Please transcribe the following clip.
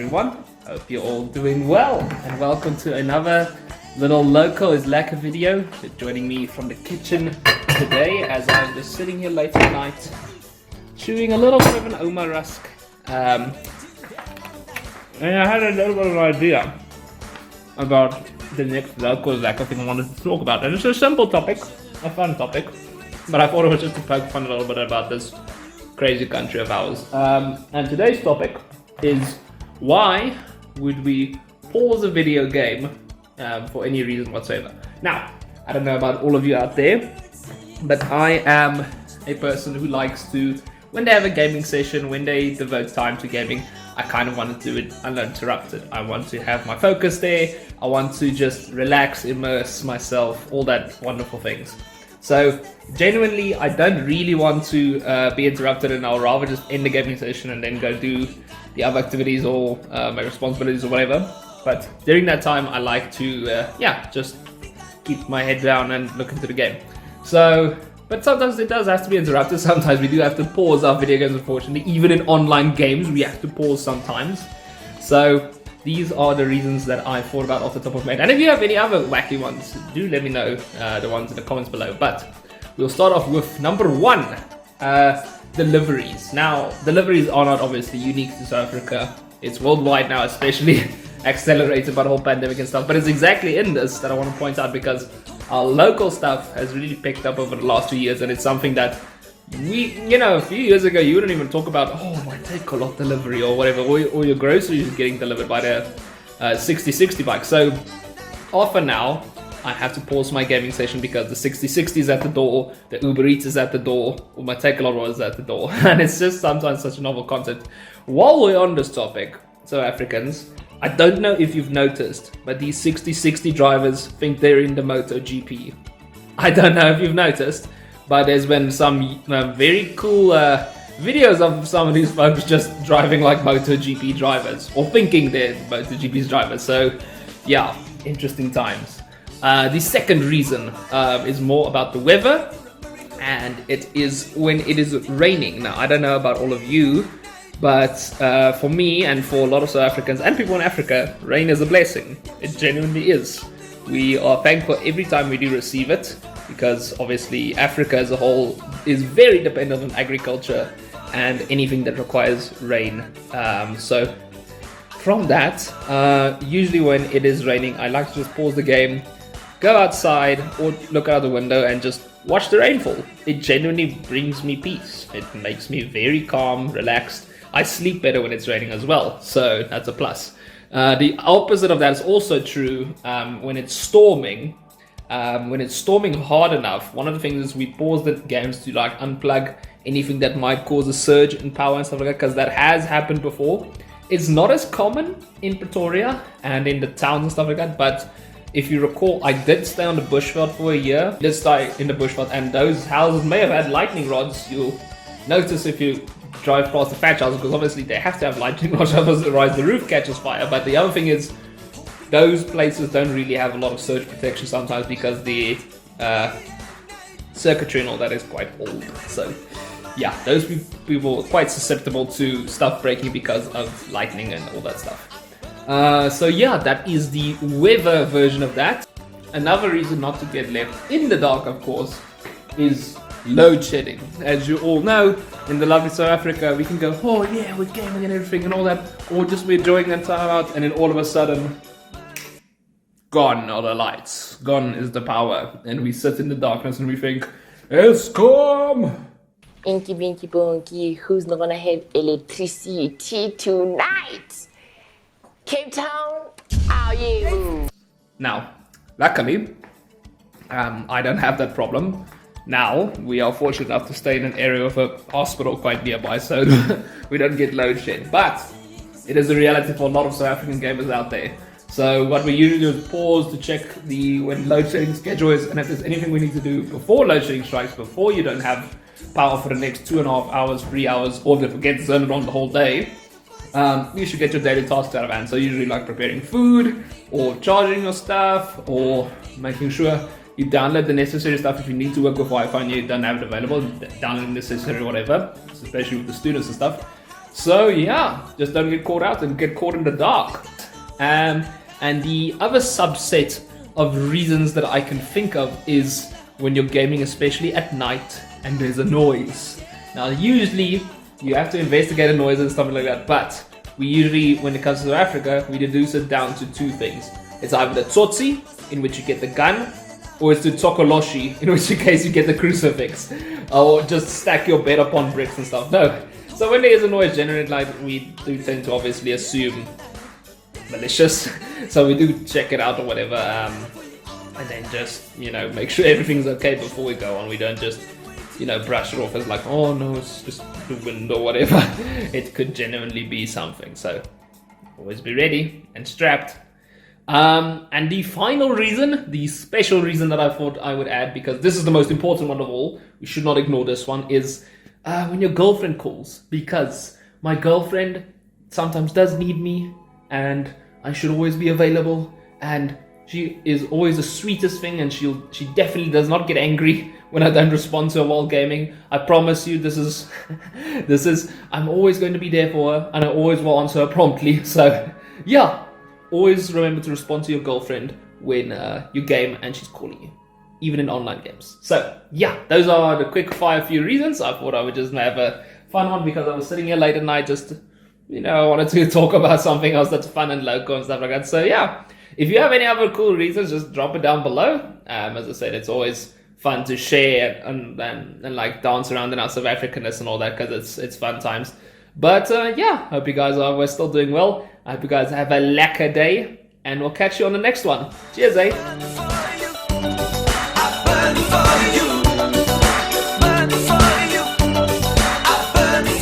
everyone. Hope you're all doing well, and welcome to another little local is Lekker video. You're joining me from the kitchen today as I'm just sitting here late at night chewing a little bit of an Oma rusk. And I had a little bit of an idea about the next local is Lekker thing I wanted to talk about, and it's a simple topic, a fun topic, but I thought it was just to poke fun a little bit about this crazy country of ours. And today's topic is, why would we pause a video game for any reason whatsoever? Now, I don't know about all of you out there, but I am a person who likes to, when they have a gaming session, when they devote time to gaming, I kind of want to do it uninterrupted. I want to have my focus there. I want to just relax, immerse myself, all that wonderful things. So genuinely, I don't really want to be interrupted, and I'll rather just end the gaming session and then go do the other activities or my responsibilities or whatever. But during that time, I like to, just keep my head down and look into the game. So, but sometimes it does have to be interrupted. Sometimes we do have to pause our video games, unfortunately. Even in online games, we have to pause sometimes. So these are the reasons that I thought about off the top of my head. And if you have any other wacky ones, do let me know the ones in the comments below. But we'll start off with number one, deliveries. Now, deliveries are not obviously unique to South Africa. It's worldwide now, especially accelerated by the whole pandemic and stuff. But it's exactly in this that I want to point out, because our local stuff has really picked up over the last 2 years, and it's something that a few years ago, you wouldn't even talk about, my take-a-lot delivery or whatever, or your groceries getting delivered by the 6060 bike. So often now, I have to pause my gaming session because the 6060 is at the door, the Uber Eats is at the door, or my take-a-lot was at the door. And it's just sometimes such novel content. While we're on this topic, South Africans, I don't know if you've noticed, but these 6060 drivers think they're in the MotoGP. I don't know if you've noticed, but there's been some very cool videos of some of these folks just driving like MotoGP drivers, or thinking they're MotoGP's drivers. So yeah, interesting times. The second reason is more about the weather, and it is when it is raining. Now, I don't know about all of you, but for me and for a lot of South Africans and people in Africa, rain is a blessing. It genuinely is. We are thankful every time we do receive it, because obviously Africa as a whole is very dependent on agriculture and anything that requires rain. So from that, usually when it is raining, I like to just pause the game, go outside or look out the window and just watch the rainfall. It genuinely brings me peace. It makes me very calm, relaxed. I sleep better when it's raining as well, so that's a plus. The opposite of that is also true when it's storming. When it's storming hard enough, one of the things is we pause the games to like unplug anything that might cause a surge in power and stuff like that, because that has happened before. It's not as common in Pretoria and in the towns and stuff like that, but if you recall, I did stay on the bushveld for a year. I did stay in the bushveld, and those houses may have had lightning rods. You'll notice if you drive past the thatch houses, because obviously they have to have lightning rods, otherwise the roof catches fire. But the other thing is, those places don't really have a lot of surge protection sometimes, because the circuitry and all that is quite old. So yeah, those people are quite susceptible to stuff breaking because of lightning and all that stuff. So yeah, that is the weather version of that. Another reason not to get left in the dark, of course, is load shedding. As you all know, in the lovely South Africa, we can go, oh yeah, we're gaming and everything and all that, or just we're enjoying that time out, and then all of a sudden, gone are the lights, gone is the power, and we sit in the darkness and we think, Eskom! Inky Binky Bonky, who's not gonna have electricity tonight? Cape Town, how you? Now, luckily, I don't have that problem. Now, we are fortunate enough to stay in an area of a hospital quite nearby, so we don't get load shed. But it is a reality for a lot of South African gamers out there. So what we usually do is pause to check when load shedding schedule is, and if there's anything we need to do before load shedding strikes, before you don't have power for the next 2.5 hours, 3 hours, or if it gets turned on the whole day, you should get your daily tasks out of hand. So usually like preparing food, or charging your stuff, or making sure you download the necessary stuff. If you need to work with Wi-Fi and you don't have it available, download the necessary whatever, especially with the students and stuff. So yeah, just don't get caught out and get caught in the dark. And the other subset of reasons that I can think of is when you're gaming, especially at night, and there's a noise. Now usually you have to investigate a noise and stuff like that, but we usually, when it comes to South Africa, we reduce it down to two things. It's either the tsotsi, in which you get the gun, or it's the tokoloshi, in which case you get the crucifix, or just stack your bed upon bricks and stuff. No. So when there is a noise generated, like, we do tend to obviously assume malicious, so we do check it out or whatever, and then just, you know, make sure everything's okay before we go on. We don't just, you know, brush it off as like, oh no, it's just the wind or whatever. It could genuinely be something, so always be ready and strapped. And the final reason, the special reason that I thought I would add, because this is the most important one of all, we should not ignore this one, is when your girlfriend calls, because my girlfriend sometimes does need me, and I should always be available, and she is always the sweetest thing, and she definitely does not get angry when I don't respond to her while gaming. I promise you, this is I'm always going to be there for her, and I always will answer her promptly. So yeah, always remember to respond to your girlfriend when you game and she's calling you, even in online games. So yeah, those are the quick fire few reasons. I thought I would just have a fun one because I was sitting here late at night, just, you know, I wanted to talk about something else that's fun and local and stuff like that. So yeah, if you have any other cool reasons, just drop it down below. As I said, it's always fun to share and like dance around in our South Africanness and all that, because it's fun times. But yeah, hope you guys we're still doing well. I hope you guys have a lekker day, and we'll catch you on the next one. Cheers, eh?